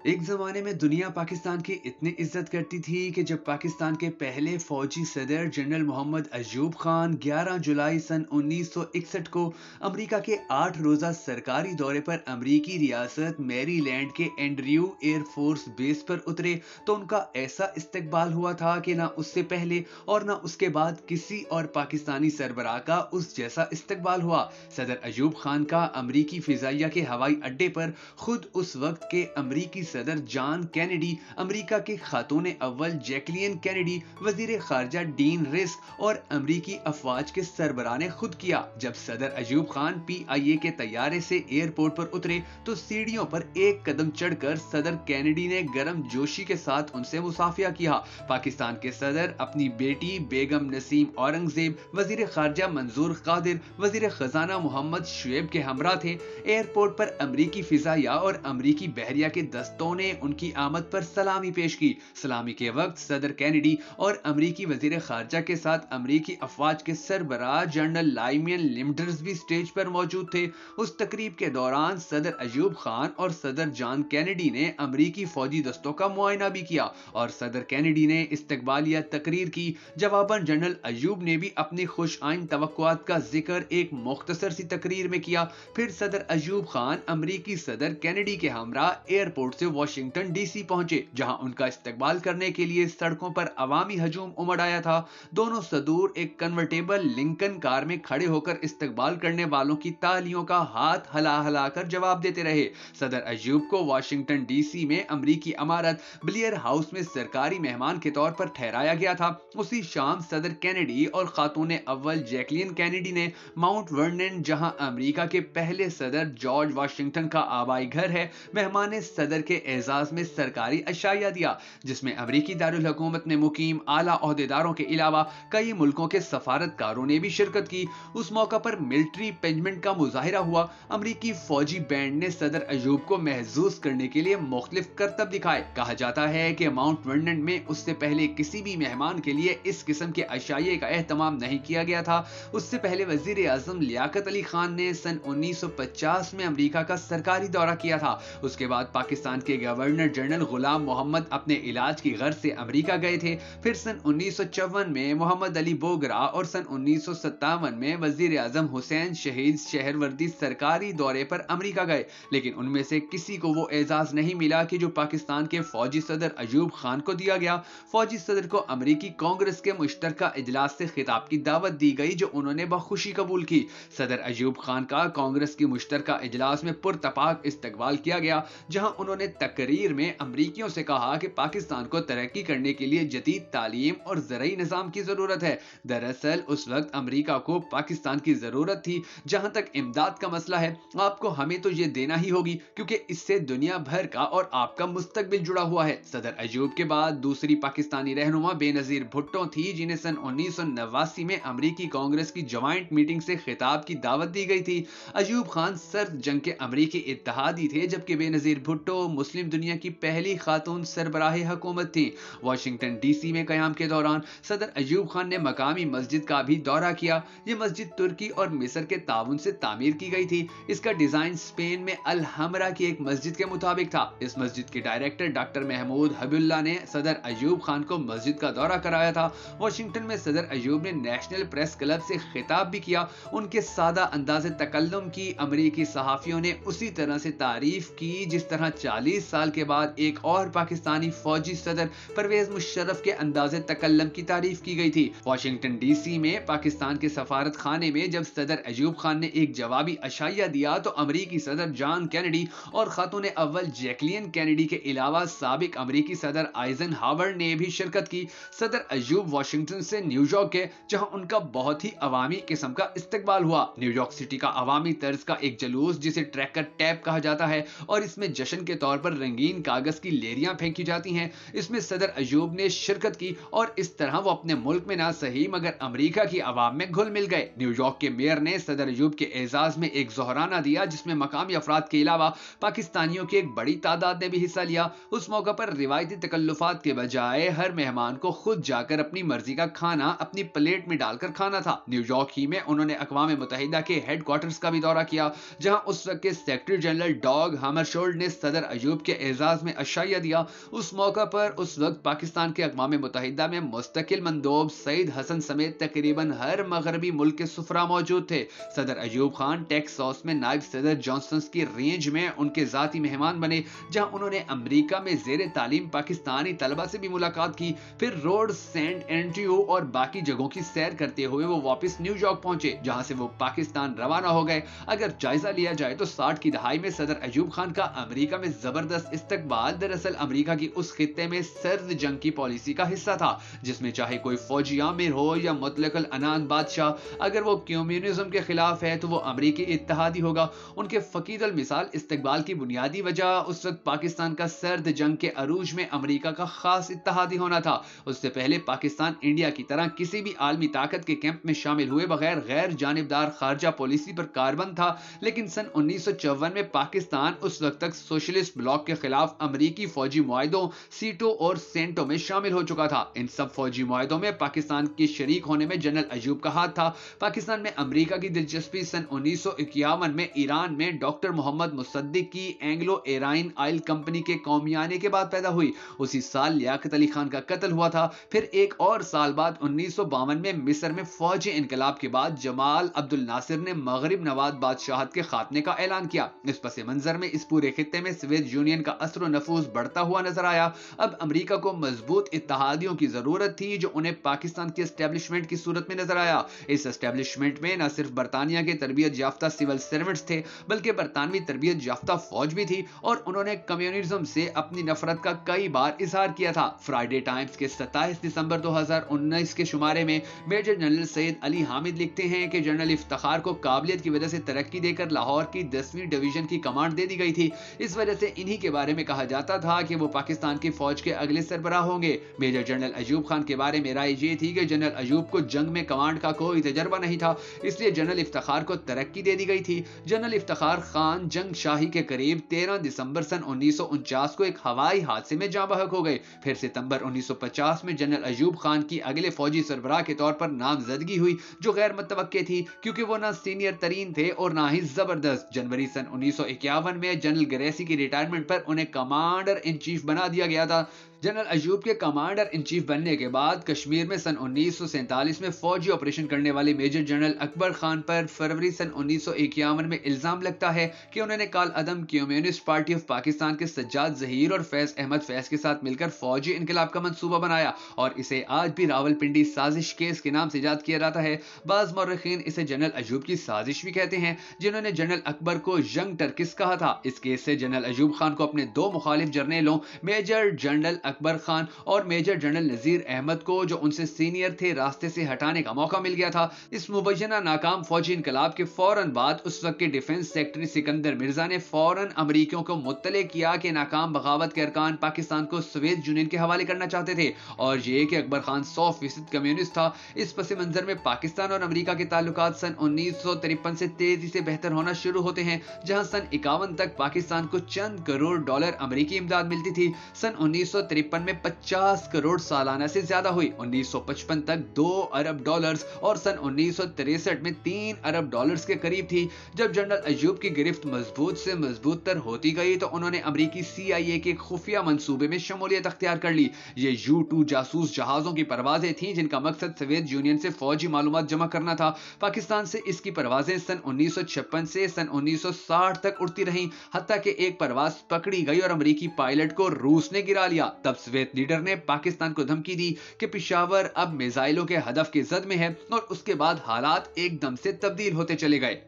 ایک زمانے میں دنیا پاکستان کی اتنی عزت کرتی تھی کہ جب پاکستان کے پہلے فوجی صدر جنرل محمد ایوب خان 11 جولائی سن 1961 کو امریکہ کے 8 روزہ سرکاری دورے پر امریکی ریاست میری لینڈ کے اینڈریو ایئر فورس بیس پر اترے تو ان کا ایسا استقبال ہوا تھا کہ نہ اس سے پہلے اور نہ اس کے بعد کسی اور پاکستانی سربراہ کا اس جیسا استقبال ہوا۔ صدر ایوب خان کا امریکی فضائیہ کے ہوائی اڈے پر خود اس وقت کے امریکی صدر جان کینیڈی، امریکہ کے خاتون اول جیکلین کینیڈی، وزیر خارجہ ڈین رسک اور امریکی افواج کے سربراہ نے خود کیا۔ جب صدر ایوب خان PIA کے طیارے سے ایئرپورٹ پر اترے تو سیڑھیوں پر ایک قدم چڑھ کر صدر کینیڈی نے گرم جوشی کے ساتھ ان سے مصافحہ کیا۔ پاکستان کے صدر اپنی بیٹی بیگم نسیم اورنگزیب، وزیر خارجہ منظور قادر، وزیر خزانہ محمد شعیب کے ہمراہ تھے۔ ایئرپورٹ پر امریکی فضائیہ اور امریکی بحریہ کے دستوں نے ان کی آمد پر سلامی پیش کی۔ سلامی کے وقت صدر کینیڈی اور امریکی وزیر خارجہ کے ساتھ امریکی افواج کے سربراہ جنرل لائمین لمڈرز بھی سٹیج پر موجود تھے۔ اس تقریب کے دوران صدر ایوب خان اور صدر جان کینیڈی نے امریکی فوجی دستوں کا معائنہ بھی کیا اور صدر کینیڈی نے استقبالیہ تقریر کی۔ جواباً جنرل ایوب نے بھی اپنی خوش آئند توقعات کا ذکر ایک مختصر سی تقریر میں کیا۔ پھر صدر ایوب خان امریکی صدر کینیڈی کے ہمراہ ایئرپورٹ سے واشنگٹن DC پہنچے، جہاں ان کا استقبال کرنے کے لیے سڑکوں پر عوامی ہجوم امڑ آیا تھا۔ دونوں صدور ایک کنورٹیبل لنکن کار میں کھڑے ہو کر استقبال کرنے والوں کی تالیوں کا ہاتھ ہلا ہلا کر جواب دیتے رہے۔ صدر ایوب کو واشنگٹن DC میں امریکی عمارت بلیئر ہاؤس میں سرکاری مہمان کے طور پر ٹھہرایا گیا تھا۔ اسی شام صدر کینیڈی اور خاتون اول جیکلین کینیڈی نے ماؤنٹ ورنن، جہاں امریکہ کے پہلے صدر جارج واشنگٹن کا آبائی گھر ہے، مہمان صدر کے اعزاز میں سرکاری عشائیہ دیا، جس میں امریکی دارالحکومت میں مقیم اعلیٰ عہدیداروں کے علاوہ کئی ملکوں کے سفارتکاروں نے بھی شرکت کی۔ اس موقع پر ملٹری پینجمنٹ کا مظاہرہ ہوا۔ امریکی فوجی بینڈ نے صدر ایوب کو محظوظ کرنے کے لیے مختلف کرتب دکھائے۔ کہا جاتا ہے کہ ماؤنٹ ورنن میں اس سے پہلے کسی بھی مہمان کے لیے اس قسم کے عشائیے کا اہتمام نہیں کیا گیا تھا۔ اس سے پہلے وزیر اعظم لیاقت علی خان نے سن 1950 میں امریکہ کا سرکاری دورہ کیا تھا۔ اس کے بعد پاکستان کے گورنر جنرل غلام محمد اپنے علاج کی غرض سے امریکہ گئے تھے۔ پھر سن 1954 میں محمد علی بوگرا اور سن 1957 میں وزیر اعظم حسین شہید شہروردی سرکاری دورے پر امریکہ گئے، لیکن ان میں سے کسی کو وہ اعزاز نہیں ملا کہ جو پاکستان کے فوجی صدر ایوب خان کو دیا گیا۔ فوجی صدر کو امریکی کانگریس کے مشترکہ اجلاس سے خطاب کی دعوت دی گئی، جو انہوں نے بخوشی قبول کی۔ صدر ایوب خان کا کانگریس کی مشترکہ اجلاس میں پرتپاک استقبال کیا گیا، جہاں انہوں نے تقریر میں امریکیوں سے کہا کہ پاکستان کو ترقی کرنے کے لیے جدید تعلیم اور زرعی نظام کی ضرورت ہے۔ دراصل اس وقت امریکہ کو پاکستان کی ضرورت تھی۔ جہاں تک امداد کا مسئلہ ہے، آپ کو ہمیں تو یہ دینا ہی ہوگی، کیونکہ اس سے دنیا بھر کا اور آپ کا مستقبل جڑا ہوا ہے۔ صدر ایوب کے بعد دوسری پاکستانی رہنما بے نظیر بھٹو تھی، جنہیں سن 1989 میں امریکی کانگریس کی جوائنٹ میٹنگ سے خطاب کی دعوت دی گئی تھی۔ ایوب خان سرد جنگ کے امریکی اتحادی تھے، جبکہ بے نظیر بھٹو مسلم دنیا کی پہلی خاتون سربراہ حکومت تھیں۔ واشنگٹن DC میں قیام کے دوران صدر ایوب خان نے مقامی مسجد کا بھی دورہ کیا۔ یہ مسجد ترکی اور مصر کے تعاون سے تعمیر کی گئی تھی۔ اس کا ڈیزائن اسپین میں الحمرا کی ایک مسجد کے مطابق تھا۔ اس مسجد کے ڈائریکٹر ڈاکٹر محمود حبیب اللہ نے صدر ایوب خان کو مسجد کا دورہ کرایا تھا۔ واشنگٹن میں صدر ایوب نے نیشنل پریس کلب سے خطاب بھی کیا۔ ان کے سادہ انداز تکلم کی امریکی صحافیوں نے اسی طرح سے تعریف کی جس طرح 40 سال کے بعد ایک اور پاکستانی فوجی صدر پرویز مشرف کے انداز تکلم کی تعریف کی گئی تھی۔ واشنگٹن DC میں پاکستان کے سفارت خانے میں جب صدر ایوب خان نے ایک جوابی عشائیہ دیا تو امریکی صدر جان کینیڈی اور خاتون اول جیکلین کینیڈی کے علاوہ سابق امریکی صدر آئزن ہاور نے بھی شرکت کی۔ صدر ایوب واشنگٹن سے نیو یارک گئے، جہاں ان کا بہت ہی عوامی قسم کا استقبال ہوا۔ نیو یارک سٹی کا عوامی طرز کا ایک جلوس، جسے ٹریکر ٹیپ کہا جاتا ہے، اور اس میں جشن کے طور پر رنگین کاغذ کی لیریاں پھینکی جاتی ہیں، اس میں صدر ایوب نے شرکت کی، اور اس طرح وہ اپنے ملک میں نہ صحیح مگر امریکہ کی عوام میں گھل مل گئے۔ نیو یارک کے میئر نے صدر ایوب کے اعزاز میں ایک ظہرانہ دیا، جس میں مقامی افراد کے علاوہ پاکستانیوں کی ایک بڑی تعداد نے بھی حصہ لیا۔ اس موقع پر روایتی تکلفات کے بجائے ہر مہمان کو خود جا کر اپنی مرضی کا کھانا اپنی پلیٹ میں ڈال کر کھانا تھا۔ نیو یارک ہی میں انہوں نے اقوام متحدہ کے ہیڈ کوارٹرز کا بھی دورہ کیا، جہاں اس وقت کے سیکرٹری جنرل ڈاگ ہامرشولڈ نے صدر ایوب ایوب کے اعزاز میں عشائیہ دیا۔ اس موقع پر اس وقت پاکستان کے اقوام متحدہ میں مستقل مندوب سعید حسن سمیت تقریباً ہر مغربی ملک کے سفراء موجود تھے۔ صدر ایوب خان ٹیکس ہاؤس میں نائب صدر جانسنز کی رینج میں ان کے ذاتی مہمان بنے، جہاں انہوں نے امریکہ میں زیر تعلیم پاکستانی طلبہ سے بھی ملاقات کی۔ پھر روڈ سینٹ اینٹریو اور باقی جگہوں کی سیر کرتے ہوئے وہ واپس نیو یارک پہنچے، جہاں سے وہ پاکستان روانہ ہو گئے۔ اگر جائزہ لیا جائے تو 60 کی دہائی میں صدر ایوب خان کا امریکہ میں زبردست استقبال دراصل امریکہ کی اس خطے میں سرد جنگ کی پالیسی کا حصہ تھا، جس میں چاہے کوئی فوجی آمر ہو یا مطلق العنان بادشاہ، اگر وہ کمیونزم کے خلاف ہے تو وہ امریکی اتحادی ہوگا۔ ان کے فقید المثال استقبال کی بنیادی وجہ اس وقت پاکستان کا سرد جنگ کے عروج میں امریکہ کا خاص اتحادی ہونا تھا۔ اس سے پہلے پاکستان انڈیا کی طرح کسی بھی عالمی طاقت کے کیمپ میں شامل ہوئے بغیر غیر جانبدار خارجہ پالیسی پر کاربند تھا، لیکن سن 1954 میں پاکستان اس وقت تک سوشلسٹ بلاک کے خلاف امریکی فوجی معاہدوں سیٹو اور سینٹو میں شامل ہو چکا تھا۔ ان سب فوجی معاہدوں میں پاکستان کے شریک ہونے میں جنرل ایوب کا ہاتھ تھا۔ پاکستان میں امریکہ کی دلچسپی سن 1951 میں ایران میں ڈاکٹر محمد مصدق کی اینگلو ایرائن آئل کمپنی کے قومیانے کے بعد پیدا ہوئی۔ اسی سال لیاقت علی خان کا قتل ہوا تھا۔ پھر ایک اور سال بعد 1952 میں مصر میں فوجی انقلاب کے بعد جمال عبد الناصر نے مغرب نواز بادشاہت کے خاتمے کا اعلان کیا۔ اس پس منظر میں اس پورے خطے میں سوویت یونین کا اثر و نفوذ بڑھتا ہوا نظر آیا۔ اب امریکہ کو مضبوط اتحادیوں کی ضرورت تھی، جو انہیں پاکستان کی اسٹیبلشمنٹ کی صورت میں نظر آیا۔ اس اسٹیبلشمنٹ میں نہ صرف برطانیہ کے تربیت یافتہ سول سرونٹس تھے، بلکہ برطانوی تربیت یافتہ فوج بھی تھی، اور انہوں نے کمیونزم سے اپنی نفرت کا کئی بار اظہار کیا تھا۔ فرائیڈے ٹائمز کے 27 دسمبر 2019 کے شمارے میں میجر جنرل سید علی حامد لکھتے ہیں کہ جنرل افتخار کو قابلیت کی وجہ سے ترقی دے کر لاہور کی 10ویں ڈویژن کی کمانڈ دے دی گئی تھی۔ اس وجہ سے انہی کے بارے میں کہا جاتا تھا کہ وہ پاکستان کی فوج کے اگلے سربراہ ہوں گے۔ میجر جنرل ایوب خان کے بارے میں رائے یہ تھی کہ جنرل ایوب کو جنگ میں کمانڈ کا کوئی تجربہ نہیں تھا، اس لیے جنرل افتخار کو ترقی دے دی گئی تھی۔ جنرل افتخار خان جنگ شاہی کے قریب 13 دسمبر سن 1949 کو ایک ہوائی حادثے میں جاں بحق ہو گئے۔ پھر ستمبر 1950 میں جنرل ایوب خان کی اگلے فوجی سربراہ کے طور پر نامزدگی ہوئی، جو غیر متوقع تھی کیونکہ وہ نہ سینئر ترین تھے اور نہ ہی زبردست۔ جنوری سن 1951 میں جنرل گریسی کی ریٹائرمنٹ پر انہیں کمانڈر ان چیف بنا دیا گیا تھا۔ جنرل ایوب کے کمانڈر ان چیف بننے کے بعد کشمیر میں سن 1947 میں فوجی آپریشن کرنے والے میجر جنرل اکبر خان پر فروری سن 1951 میں الزام لگتا ہے کہ انہوں نے کال عدم کمیونسٹ پارٹی آف پاکستان کے سجاد ظہیر اور فیض احمد فیض کے ساتھ مل کر فوجی انقلاب کا منصوبہ بنایا، اور اسے آج بھی راولپنڈی سازش کیس کے نام سے یاد کیا جاتا ہے۔ بعض مورخین اسے جنرل ایوب کی سازش بھی کہتے ہیں، جنہوں نے جنرل اکبر کو ینگ ٹرکس کہا تھا۔ اس کیس سے جنرل ایوب خان کو اپنے دو مخالف جرنیلوں میجر جنرل اکبر خان اور میجر جنرل نذیر احمد کو، جو ان سے سینئر تھے، راستے سے ہٹانے کا موقع مل گیا تھا۔ اس مبینہ ناکام فوجی انقلاب کے فوراً بعد اس وقت کے ڈیفنس سیکرٹری سکندر مرزا نے فوراً امریکیوں کو مطلع کیا کہ ناکام بغاوت کے ارکان پاکستان کو سوویت یونین کے حوالے کرنا چاہتے تھے، اور یہ کہ اکبر خان 100% کمیونسٹ تھا۔ اس پس منظر میں پاکستان اور امریکہ کے تعلقات سن 1953 سے تیزی سے بہتر ہونا شروع ہوتے ہیں، جہاں سن 51 تک پاکستان کو چند کروڑ ڈالر امریکی امداد ملتی تھی۔ سن 1953 میں 50 کروڑ سالانہ سے زیادہ ہوئی، 1955 تک 2 ارب ڈالرز اور سن 1963 میں 3 ارب ڈالرز کے قریب تھی۔ جب جنرل ایوب کی گرفت مضبوط سے مضبوط تر ہوتی گئی تو انہوں نے امریکی CIA کے خفیہ منصوبے میں شمولیت اختیار کر لی۔ یہ U-2 جاسوس جہازوں کی پروازیں تھیں جن کا مقصد سوویت یونین سے فوجی معلومات جمع کرنا تھا۔ پاکستان سے اس کی پروازیں سن 1956 سے سن 1960 تک اڑتی رہیں، حتیٰ کہ ایک پرواز پکڑی گئی اور امریکی پائلٹ کو روس نے گرا لیا۔ تب سوویت لیڈر نے پاکستان کو دھمکی دی کہ پشاور اب میزائلوں کے ہدف کے زد میں ہے، اور اس کے بعد حالات ایک دم سے تبدیل ہوتے چلے گئے۔